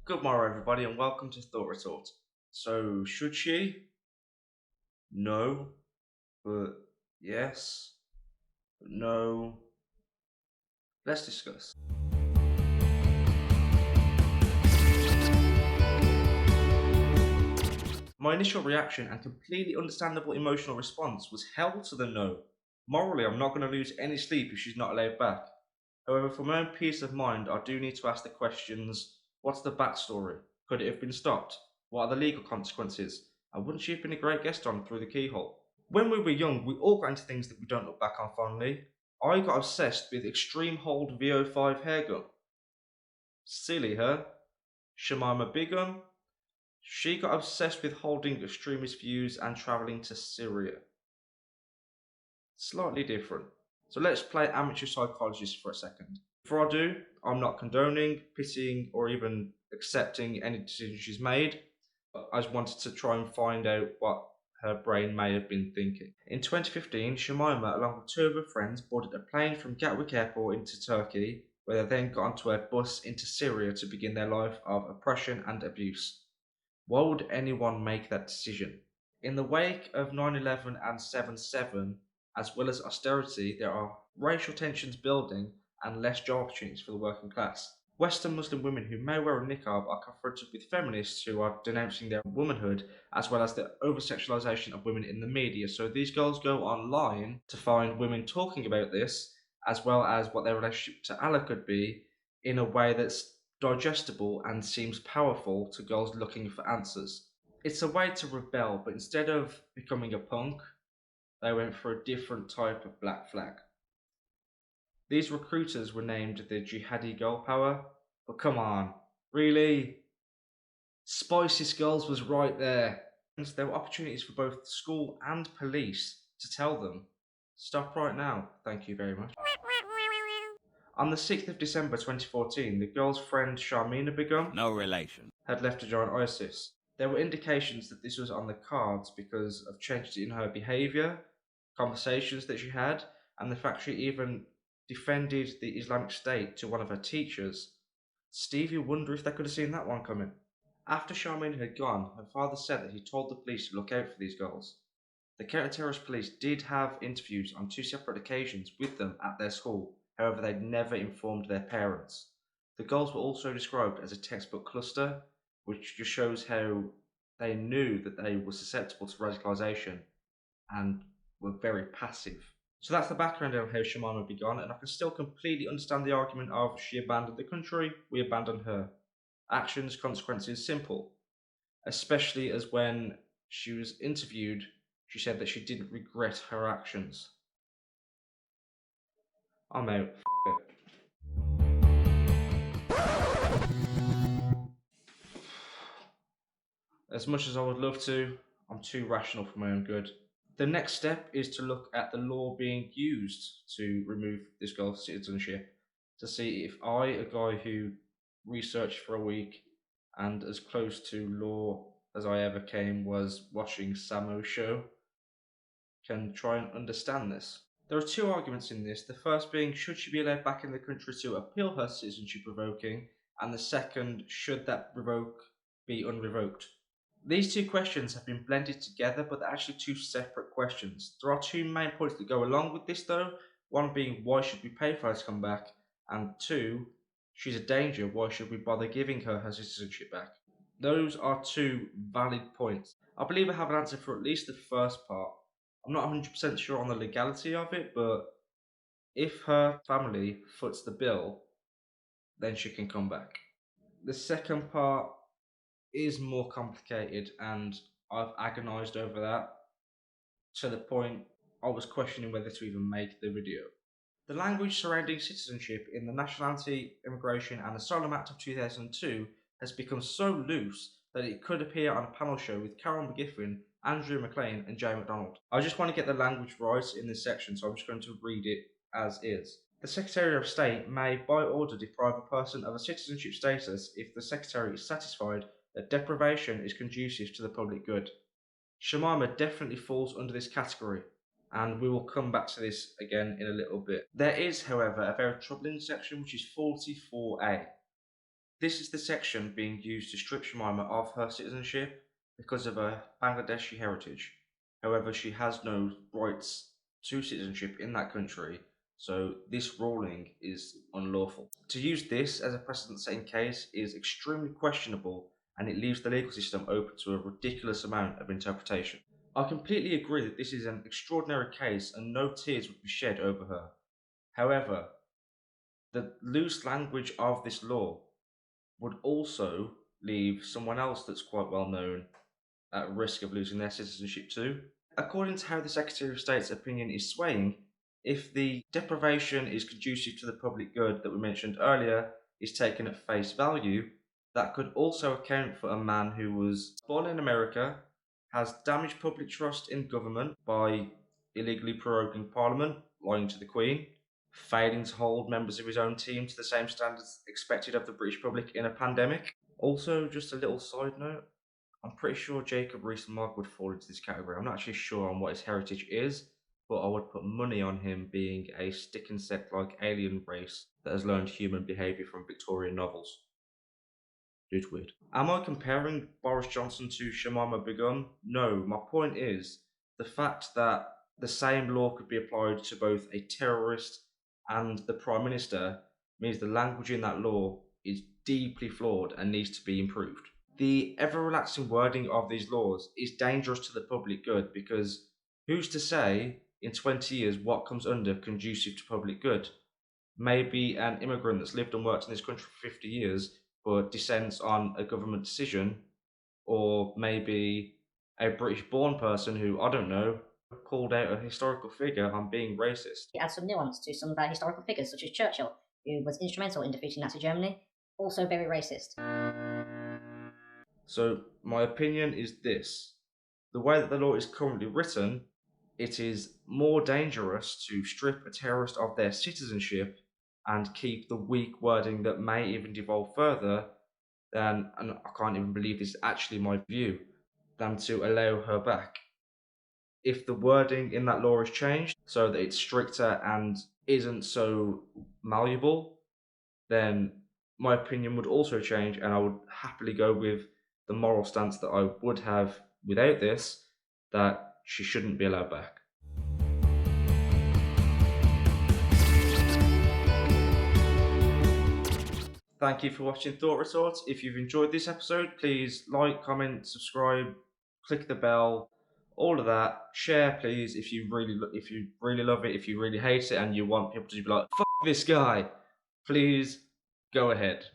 Good morrow, everybody, and welcome to Thought Retort. So, should she? No, but yes, but no. Let's discuss. My initial reaction and completely understandable emotional response was hell to the no. Morally, I'm not going to lose any sleep if she's not allowed back. However, for my own peace of mind, I do need to ask the questions: what's the backstory? Could it have been stopped? What are the legal consequences? And wouldn't she have been a great guest on Through the Keyhole? When we were young, we all got into things that we don't look back on fondly. I got obsessed with Extreme Hold VO5 hairgun. Silly her. Shamima Begum, she got obsessed with holding extremist views and travelling to Syria. Slightly different. So let's play amateur psychologist for a second. Before I do, I'm not condoning, pitying, or even accepting any decision she's made. I just wanted to try and find out what her brain may have been thinking. In 2015, Shamima, along with two of her friends, boarded a plane from Gatwick Airport into Turkey, where they then got onto a bus into Syria to begin their life of oppression and abuse. Why would anyone make that decision? In the wake of 9/11 and 7/7, as well as austerity, there are racial tensions building and less job opportunities for the working class. Western Muslim women who may wear a niqab are confronted with feminists who are denouncing their womanhood, as well as the over-sexualization of women in the media. So these girls go online to find women talking about this, as well as what their relationship to Allah could be, in a way that's digestible and seems powerful to girls looking for answers. It's a way to rebel, but instead of becoming a punk, they went for a different type of black flag. These recruiters were named the Jihadi Girl Power, but come on, really? Spices Girls was right there. There were opportunities for both school and police to tell them, stop right now, thank you very much. On the 6th of December 2014, the girl's friend Shamima Begum No relation. had left to join ISIS. There were indications that this was on the cards because of changes in her behaviour, conversations that she had, and the fact she even defended the Islamic State to one of her teachers. Stevie wonder if they could have seen that one coming. After Charmaine had gone, her father said that he told the police to look out for these girls. The counter-terrorist police did have interviews on two separate occasions with them at their school, however they'd never informed their parents. The girls were also described as a textbook cluster, which just shows how they knew that they were susceptible to radicalisation and were very passive. So that's the background on how Shamima began, and I can still completely understand the argument of she abandoned the country, we abandoned her. Actions, consequences, simple. Especially as when she was interviewed, she said that she didn't regret her actions. I'm out. F it. As much as I would love to, I'm too rational for my own good. The next step is to look at the law being used to remove this girl's citizenship, to see if I, a guy who researched for a week and as close to law as I ever came was watching Samo's show, can try and understand this. There are two arguments in this, the first being should she be allowed back in the country to appeal her citizenship revoking, and the second, should that revoke be unrevoked. These two questions have been blended together, but they're actually two separate questions. There are two main points that go along with this though, one being why should we pay for her to come back, and two, she's a danger, why should we bother giving her her citizenship back? Those are two valid points. I believe I have an answer for at least the first part. I'm not 100% sure on the legality of it, but if her family foots the bill, then she can come back. The second part is more complicated, and I've agonised over that to the point I was questioning whether to even make the video. The language surrounding citizenship in the Nationality, Immigration and Asylum Act of 2002 has become so loose that it could appear on a panel show with Carol McGiffin, Andrew McLean and Jay McDonald. I just want to get the language right in this section, so I'm just going to read it as is. The Secretary of State may by order deprive a person of a citizenship status if the Secretary is satisfied that deprivation is conducive to the public good. Shamima definitely falls under this category, and we will come back to this again in a little bit. There is, however, a very troubling section which is 44A. This is the section being used to strip Shamima of her citizenship because of her Bangladeshi heritage. However, she has no rights to citizenship in that country, so this ruling is unlawful. To use this as a precedent-setting case is extremely questionable, and it leaves the legal system open to a ridiculous amount of interpretation. I completely agree that this is an extraordinary case and no tears would be shed over her. However, the loose language of this law would also leave someone else that's quite well known at risk of losing their citizenship too. According to how the Secretary of State's opinion is swaying, if the deprivation is conducive to the public good that we mentioned earlier is taken at face value, that could also account for a man who was born in America, has damaged public trust in government by illegally proroguing Parliament, lying to the Queen, failing to hold members of his own team to the same standards expected of the British public in a pandemic. Also, just a little side note, I'm pretty sure Jacob Rees-Mogg would fall into this category. I'm not actually sure on what his heritage is, but I would put money on him being a stick insect like alien race that has learned human behaviour from Victorian novels. Dude's weird. Am I comparing Boris Johnson to Shamima Begum? No, my point is the fact that the same law could be applied to both a terrorist and the Prime Minister means the language in that law is deeply flawed and needs to be improved. The ever-relaxing wording of these laws is dangerous to the public good because who's to say in 20 years what comes under conducive to public good? Maybe an immigrant that's lived and worked in this country for 50 years but dissents on a government decision, or maybe a British-born person who, I don't know, called out a historical figure on being racist. Add some nuance to some of our historical figures, such as Churchill, who was instrumental in defeating Nazi Germany, also very racist. So my opinion is this. The way that the law is currently written, it is more dangerous to strip a terrorist of their citizenship and keep the weak wording that may even devolve further than, and I can't even believe this is actually my view, than to allow her back. If the wording in that law is changed so that it's stricter and isn't so malleable, then my opinion would also change, and I would happily go with the moral stance that I would have without this, that she shouldn't be allowed back. Thank you for watching Thought Retorts. If you've enjoyed this episode, please like, comment, subscribe, click the bell, all of that. Share, please, if you really love it, if you really hate it, and you want people to be like, "Fuck this guy," please go ahead.